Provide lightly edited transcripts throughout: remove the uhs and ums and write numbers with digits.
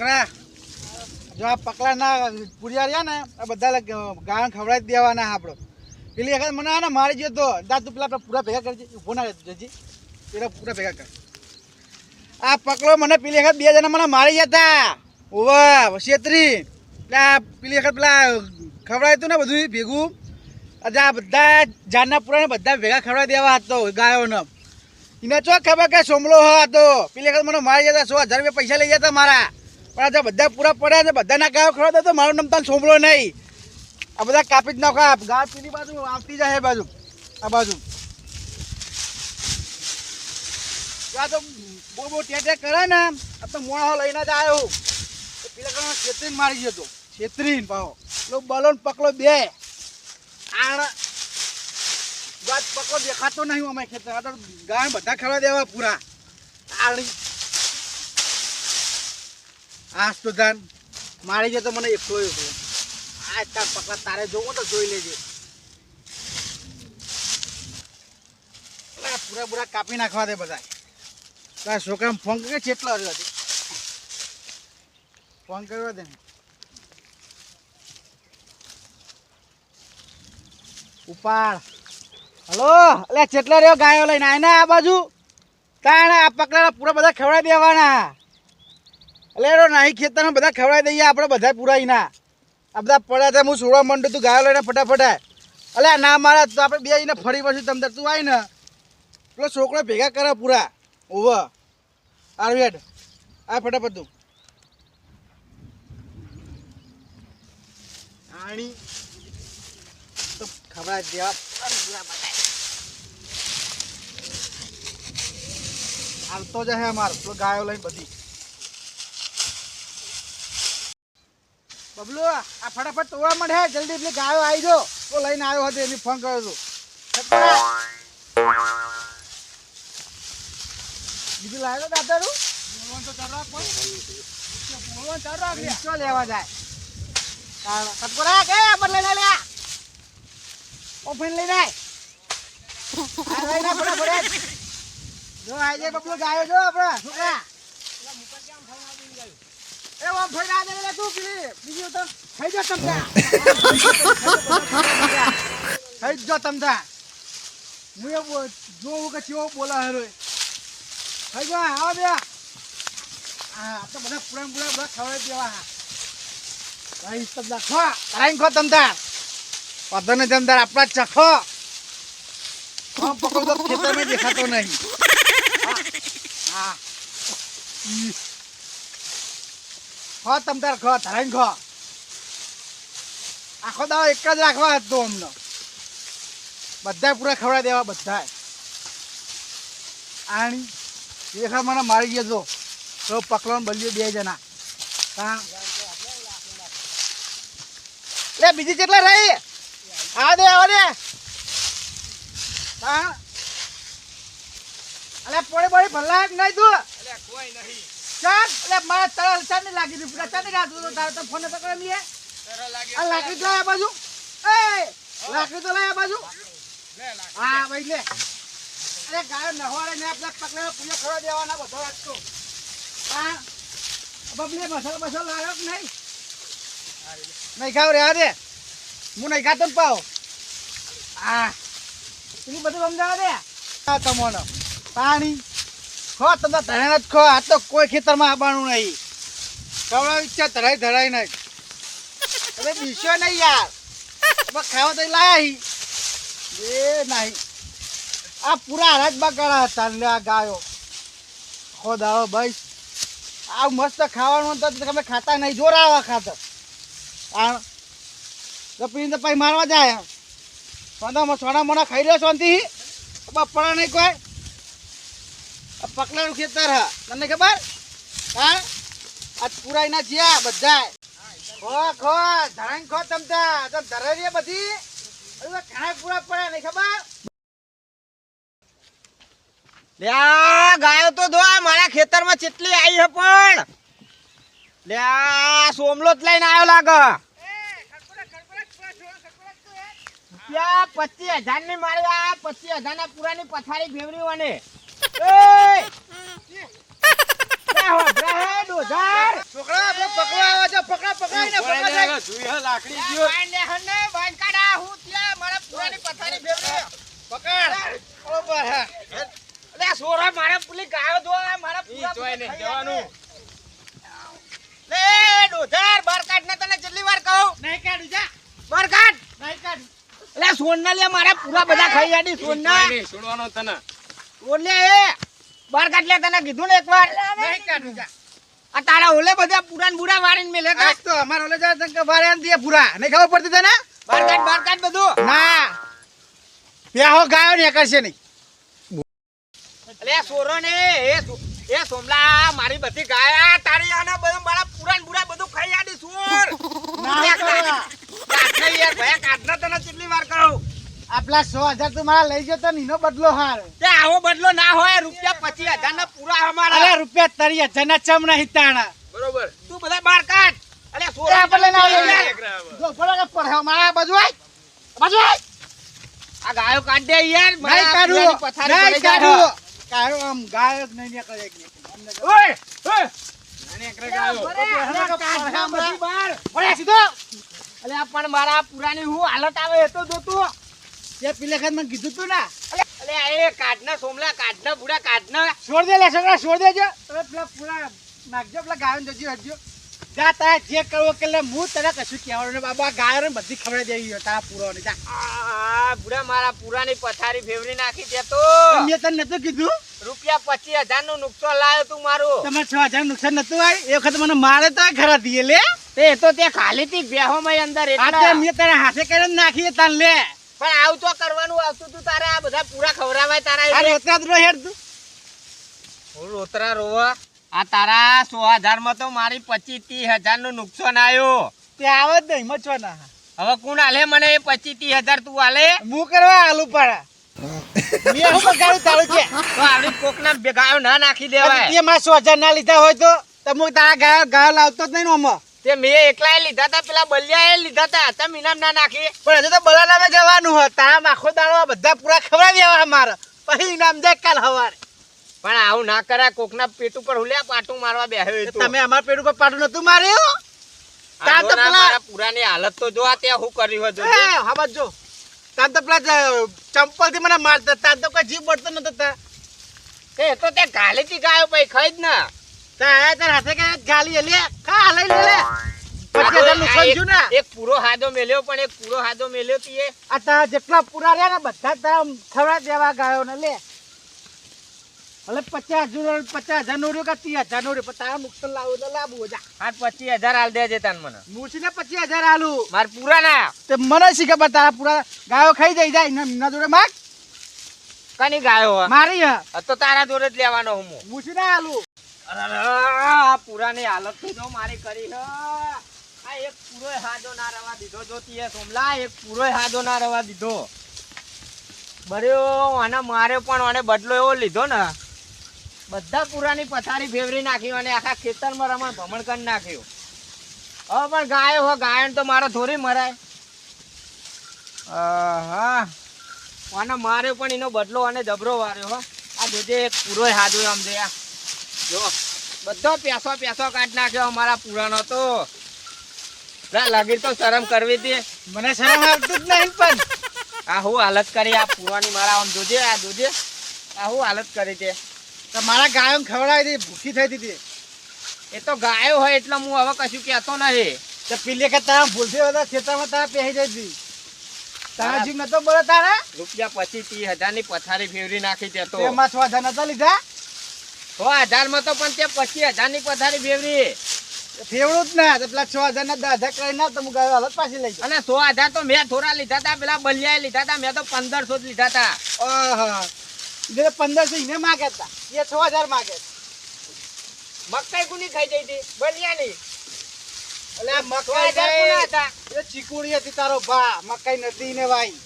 છોકરા જો આ પકલાના પુરિયા રહ્યા ને આ બધા ગાણ ખવડાવી દેવાના આપણે. પેલી વખત મને ને મારી ગયો તો દા તું પેલા પૂરા ભેગા કરજે ઉભો ના જજી પેલા પૂરા ભેગા કર. આ પકલો મને પેલી વખત 2 જણા મને મારી ગયા હતા ઓવા છેતરી પેલા પેલી વખત પેલા ખવડાવ્યું હતું ને બધું ભેગું આજે આ બધા જાનના પૂરા બધા ભેગા ખવડાવી દેવા હતો ગાયોને. એને ચો ખબર કે સોમલો હતો પેલી વખત મને મારી ગયા હતા 100,000 રૂપિયા પૈસા લઈ ગયા હતા મારા. પણ આજે બધા પૂરા પડ્યા છે બધાના ગાયો ખવડાવતા તો મારું નામ તને સોમલો નહીં. આ બધા કાપી જ નાખો ગાય પેલી બાજુ આવતી જાય બાજુ આ બાજુ આ તો બહુ ટેટે કરે ને આ તો મોણો લઈને જ આવ્યો પેલા છેતરીને મારી ગયો હતો છેતરીને પાવો બલોન પકલો 2 આણ વાત પકલો દેખાતો નહીં અમે ખેતર આ તો ગાય બધા ખવડાવી દેવા પૂરા આણી આજ તો જાન મારી ગયો તો મને એકલો આ તાર પકલા તારે જોવો તો જોઈ લેજે પૂરા પૂરા કાપી નાખવા દે બધા. તારા છોકરાને ફોન કરે કેટલો રહ્યો હતી ફોન કરવા દે ઉપાડ. હલો એટલે કેટલો રહ્યો ગાયો લઈને આને આ બાજુ તાણે આ પકડા પૂરા બધા ખવડાવી દેવાના એટલે એનો નાહી ખેતરમાં બધા ખવડાવી દઈએ આપણે બધા પૂરા એના આ બધા પડ્યા હતા હું સોળવા માંડું તું ગાયો લઈને ફટાફટ એટલે ના મારા તો આપણે 2 જઈને ફરી પછી તમને તું આવી ને પેલો છોકરો ભેગા કરે પૂરા ઓવર આરવેડ આ ફટાફટ તું આણી તો ખબર દેવા પૂરા બતાય આવતો જ હે અમાર પેલો ગાયો લઈને બધી બબલુ આ ફટાફટ તોડવા માંડે જલ્દી પેલી ગાયો આવી જો તો લઈને આવ્યો હતો એની ફોન કર્યો હતો બીજું લાવ્યો દાદારું બોલવાનું લેવા જાય કટકોરા કે આપણે લઈને લ્યા ઓફન લઈને આય ફટાફટ જો આઈ જાય બબલુ ગાયો જો આપણા છોકરા એ ઓમ ફેરા દે લે તું બીજું તો થઈ જો તમતા થઈ જો તમતા હું એ જોઉં કે કેવો બોલા હરો થઈ જો આવો બે આ તો બધા પૂરા બધા ખવડાવી દેવા ભાઈ તમતા ખો કરાઈ ખો તમતા પદને તમતા આપણા ચખો આમ પકડો તો ખેતરમાં દેખાતો નહીં હા ખો તમતાર ખો ધરાઈને ખો આખો દાવો એક જ રાખવા હતો અમને બધા પૂરા ખવડાવી દેવા બધા આણી દેખા મને મારી ગયો તો પકલો બલ્યો 2 જણા હા લે બીજી કેટલા રહી આવા દે હા અલે પોડી ભરલા નહીં તું અલે કોઈ નહીં ચાલ એટલે મારા તરલ ચાલ ની લાગી હતી પૂરા ચાલ ની રાત તો તારે તો ફોન તો કરે મીએ આ લાકડી તો આ બાજુ એ લાકડી તો લાય આ બાજુ હા ભાઈ લે અરે ગાયો નહવાડે ને આપણા પકડે પૂરા ખવા દેવાના બધો રાખતો હા બબલે મસાલો લાવ્યો કે નહીં ખાવ રે દે હું નહીં ખાતો પાવ હા પેલી બધું સમજાવા દે હા તમોનો પાણી ખો તમે ધરાઈ જ ખો આ તો કોઈ ખેતરમાં આવવાનું નહીં ખવડાવી ઈચ્છા ધરાઈ નહીં હવે બીસો નહીં યાર ખાવા તો લાયા એ નહીં આ પૂરા હરાજ બગાડા હતા ને આ ગાયો ખો દાવો ભાઈ આ મસ્ત ખાવાનું તો તમે ખાતા નહીં જોર આવા ખાતર પીને તો પછી મારવા જાય સોના મોના ખાઈ રહ્યો શાંતિ બપડા નહીં કોઈ પકલાનું ખેતર હા તને ખબર હા આ પૂરા એના જ્યાં બધા ખો ધરાઈને ખો તમતા ધરાઈ બધી ઘણા પૂરા પડ્યા નહીં ખબર લ્યા ગાયો તો દો મારા ખેતરમાં કેટલી આવી હે પણ લ્યા સોમલો જ લઈને આવ્યો લાગે 25,000 ની મારી આ 25,000 ના પુરાની પથારી ફેવરી વને એ હો બ્રહન ડોઝર છોકરા આપણે પકડવા આવે છે પકડાઈને પકડા જોઈએ લાકડી ગયો બાંધને હને બાંધ કાઢા હું ત્યાં મારા પુરાની પથારી ફેરવી પકડ બરોબર હે અલે સોરા મારા પુલી ગાયો દો મારા પૂરા જોઈ ને જવાનું લે ડોઝર બાર કાઢ ને તને કેટલી વાર કહું નહીં કાઢી જા બાર કાઢ નહીં કાઢ અલે સોનના લે મારા પૂરા બધા ખાઈ જાડી સોનના નહીં છોડવાનો તને ઓલે એ બાર કાઢ લે તને કીધું ને એકવાર નહીં કાઢી જા આ તારા ઓલે બધા પુરાન બુડા વાળીને મેલે કા તો અમાર ઓલે જા તને વારે આન દે પૂરા નહીં ખબર પડતી તને બાર કાઢ બધું ના પેહો ગાયો ને કરશે નહીં અલે સોરો ને એ સોમલા મારી બધી ગાયા તારી આને બધું મારા પુરાન બુડા બધું ખાઈ આડી સોર ના કાઢ યાર ભયા કાઢના તને કેટલી વાર કહું આપલા 100,000 તું મારા લઈ જતો નીનો બદલો હાર તે આવો બદલો ના હોય રૂપિયા 25,000 ના પૂરા અમારા અરે રૂપિયા 30,000 ના ચમ નહીં તાણા બરોબર તું બધા બાર કાઢ અલે સોરા આપણે ના જો બોલા કે પડે મારા બાજુ આ ગાયો કાઢ દે યાર નહીં કાઢું પથારી કાઢું કાઢો આમ ગાયો નહીં નીકળે એક ઓય ઓય નાની એકરે ગાયો પડે સીધો અલે આ પણ મારા પુરાની હું હાલત આવે એ તો જોતું જે પેલે ખાત મને કીધું તું ને અલે એ કાઢના સોમલા કાઢના બુડા કાઢના છોડ દે લે છોકરા છોડ દેજો તો પેલા પૂરા નાખજો પેલા ગાયો જજો હજો જા તા જે કરવો કે લે હું તને કશું કહેવાનું ને બાબા ગાયો ને બધી ખવડાવી દેવી તારા પૂરો ને જા આ બુડા મારા પુરાની પથારી ફેવરી નાખી દે તો મેં તને નતું કીધું રૂપિયા 25,000 નું નુકસાન લાયો તું મારું તમે 6,000 નુકસાન નતું આય એ વખત મને મારે તો ઘરા દીએ લે તે તો તે ખાલી થી બેહો મય અંદર એટલે આ મેં તારા હાથે કરીને નાખી તને લે પણ આવ તો કરવાનું આવતું તું તારે આ બધા પૂરા ખવરાવાય તારા આ રોતરા રો હેડ તું હું રોતરા રોવા આ તારા 100,000 માં તો મારી 25-30,000 નું નુકસાન આયો તે આવત નહીં મચવા ના હવે કોણ આલે મને એ 25-30,000 તું આલે હું કરવા આલુ પાડા મે હું બગાડું તારું કે તો આવડી કોકના બેગાયો ના નાખી દેવાય તે માં 100,000 ના લીધા હોય તો તમે તારા ગાયો લાવતો જ નહીં ઓમાં તે મે એકલાય લીધા તા પેલા બલિયાએ લીધા તા તમે ઇનામ ના નાખી પણ હજુ તો બલા નામે જવાનું હોય તારા માખો દાડો બધા પૂરા ખવડાવી દેવા મારે પછી ઇનામ દે કાલ હવારે પણ આવું ના કરા કોકના પેટ ઉપર હુલ્યા પાટું મારવા બેહ્યો તો તમે અમાર પેટ ઉપર પાટું નતું માર્યો તા તો પેલા પુરાની હાલત તો જો આ તે હું કર્યું હો જો હા બસ જો તા તો પેલા ચંપલ થી મને મારતા તા તો કોઈ જીવ બળતો નતો તા એ તો તે ગાલીથી ગાયો ભાઈ ખાઈ જ ના તા તાર હાથે કે ગાલી લે ખા લઈ લે 25,000 નું સમજુ ના એક પૂરો હાદો મેલ્યો પણ એક પૂરો હાદો મેલ્યો તીએ આ તા જેટલા પૂરા રહ્યા ને બધા તારા ખવડા દેવા ગાયો ને લે અલે 50,000 નો રહ્યો કે 30,000 નો રહ્યો તારા નુકસાન લાવો તો લાવવું જા આ 25,000 હાલ દેજે તન મને મૂછીને 25,000 હાલું માર પૂરા ના તે મને શી ખબર તારા પૂરા ગાયો ખાઈ જાય ના જોડે માગ કની ગાયો મારી હ તો તારા જોડે જ લેવાનો હું મૂછીને હાલું અરે પુરાની હાલત તો જો મારી કરી હ આ એક પૂરો હાદો ના રવા દીધો જોતી હે સોમલા એક પૂરો હાદો ના રવા દીધો બર્યો આને મારે પણ આને બદલો એવો લીધો ને બધા પુરાની પથારી ફેવરી નાખી અને આખા ખેતરમાં રમણ ભમણ કરી નાખ્યું હવે પણ ગાયો હો ગાયન તો મારો થોડી મરાય હા આને મારે પણ એનો બદલો અને જબરો વાર્યો હો આ જોજે એક પૂરો હાદો આમ દે જો બધો પેસો કાઢ નાખ્યો અમારા પુરાનો તો લાગી તો શરમ કરવી હતી મને શરમ આવતું જ નહીં પણ આ હું હાલત કરી આ પુરાની મારા આમ જોજે આ જોજે આ હું હાલત કરી તે તો મારા ગાયો ખવડાવી દી ભૂખી થઈ હતી એ તો ગાયો હોય એટલે હું હવે કશું કહેતો નહીં તો પીલે કે તારા ભૂલથી બધા ખેતરમાં તારા પહેરી જઈ હતી તારા જીવ નતો બોલો તારા રૂપિયા 25-30,000 ની પથારી ફેવરી નાખી તે તો એમાં 6,000 નતા લીધા 6,000 માં તો પણ તે 25,000 ની પથારી ફેવરી ફેવડું જ ના પેલા 6,000 ના 10,000 કરી ના તો હું ગાયો હાલત પાછી લઈ અને 100,000 તો મેં થોડા લીધા તા પેલા બલિયાએ લીધા તા મેં તો 1,500 જ લીધા તા ઓહો જે 1,500 ઇને માગે તા એ 6,000 માગે મકાઈ કોની ખાઈ જઈ હતી બલિયાની એટલે આ મકાઈ કોના હતા એ ચીકુડી હતી તારો ભા મકાઈ નથી ને ભાઈ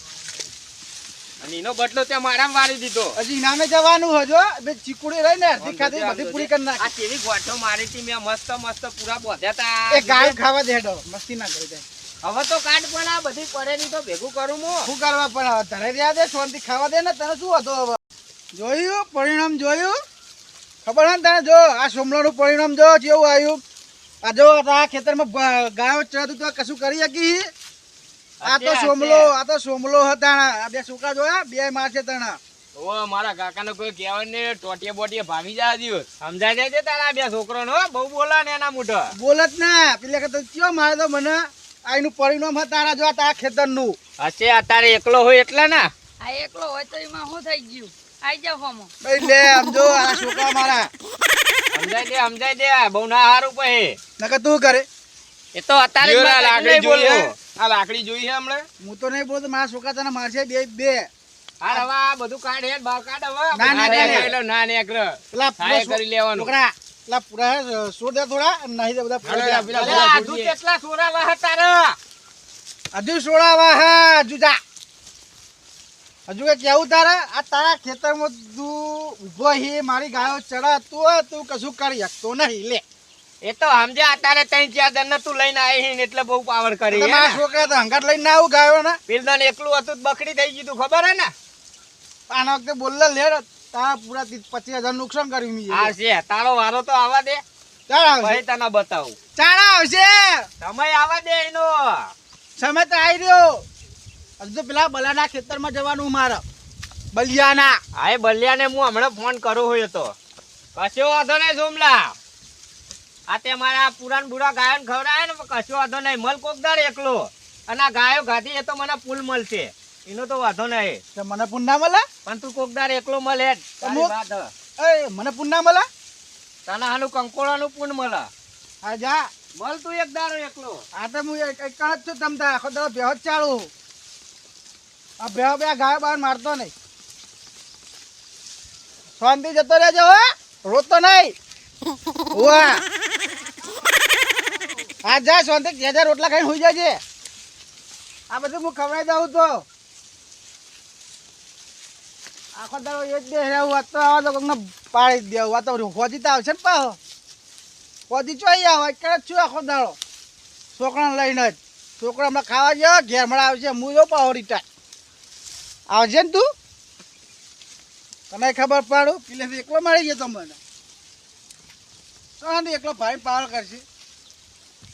અને એનો બટલો તે મારામાં વારી દીધો હજી ઇનામે જવાનું હજો બે ચીકુડી રહી ને અડધી ખાધી બધી પૂરી કરી નાખી આ કેવી ગોઠો મારી હતી મેં મસ્ત પૂરા બોધ્યા તા એ ગાય ખાવા દેડો મસ્તી ના કરી દે હવે તો કાઢ પણ આ બધી પડેલી તો ભેગું કરું હું શું કરવા પણ હવે ધરે રહ્યા દે શાંતિ ખાવા દે ને તને શું હતો હવે જોયું પરિણામ જોયું ખબર હે ને તને? જો આ સોમલાનું પરિણામ જો કેવું આવ્યું. આ જો આ ખેતરમાં ગાયો ચરતું તો કશું કરી શકી. આ તો સોમલો હતા. આ બે છોકરા જોયા, બે મારશે તણા. ઓ મારા કાકાને કોઈ કહેવાય ને ટોટિયા બોટિયા ભાગી જાય દિવસ સમજાય છે તારા બે છોકરાનો બહુ બોલા ને એના મોઢા બોલત ના પેલે કે કયો મારે તો મને આનું પરિણામ હતા તારા જો તારા ખેતરનું. હશે અત્યારે એકલો હોય એટલે ના આ એકલો હોય તો એમાં શું થઈ ગયું? આઈ જાવ હોમો. ભાઈ લે સમજો આ છોકરા મારા સમજાય દે બહુ ના હારું પછી નકર તું કરે. એ તો અત્યારે જ મારે લાકડી જોઈએ. આ લાકડી જોઈ છે હમણાં હું તો નહીં બોલતો, મારા છોકરા તને મારશે બે. હા હવે આ બધું કાઢ હેડ બહાર કાઢ હવે ના નેકર પેલા થાય કરી લેવાનું છોકરા પેલા પૂરા સોડ દે થોડા નહીં તો બધા હજુ કેટલા સોરા વાહ તારા હજુ સોડાવા હા હજુ જા હજુ કે કેવું તારે આ તારા ખેતરમાં તું ઉભો હી મારી ગાયો ચડાતું તું કશું કરી શકતો નહીં. લે એ તો સમજે અત્યારે 3-4 જણ તું લઈને આવી ને એટલે બહુ પાવર કરી મારા છોકરા તો હંગાટ લઈને ના આવું ગાયો ને પેલદાન એકલું હતું બકરી થઈ ગયું ખબર હે ને આના વખતે બોલલે લે તારા પૂરા 25,000 નુકસાન કર્યું મેં. હા છે તારો વારો તો આવવા દે ચાલ આવશે ભાઈ તને બતાવું ચાલ આવશે સમય આવવા દે એનો સમય તો આવી રહ્યો. હજુ તો પેલા બલાના ખેતરમાં જવાનું મારે બલિયાના. હા એ બલિયાને હું હમણાં ફોન કરું હોય તો કશો વાંધો નહીં સોમલા આ તે મારા પુરાણ બુરા ગાયો ખવડાય ને કશો વાંધો નહીં મલ કોકદાર એકલો અને આ ગાયો ગાધી એ તો મને પુલ મળશે એનો તો વાંધો નહીં. તો મને પુન ના મળે પણ તું કોકદાર એકલો મળે એ મને પુન ના મળે. તને આનું કંકોળાનું પૂન મળે. હા જા મલ તું એક દારો એકલો. આ તો હું એક જ છું તમતા આખો દાડો ભેહો જ ચાલુ. આ ભેહો બે ગાયો બહાર મારતો નહીં. શાંતિ જતો રહેજો હો, રોતો નહીં. વાહ હા જા શાંતિ 1000 રોટલા ખાઈને હોઈ જાય છે. આ બધું હું ખવડાવી દઉં તો આખો દાડો એ જ બે રહેવું. આ તો આવા તો કોકને પાડી જ દેવું. આ તો હોજી તો આવશે ને પાહો હોજી ચોઈ આવે કરે છું આખો દાડો છોકરાને લઈને જ. છોકરો હમણાં ખાવા ગયો ઘેર મળે આવશે. હું જો પાહો રીટા આવશે ને તું તને ખબર પાડું પેલે એકલો મળી ગયો તો મને શાંતિ એકલો ભાઈ પાવર કરશે.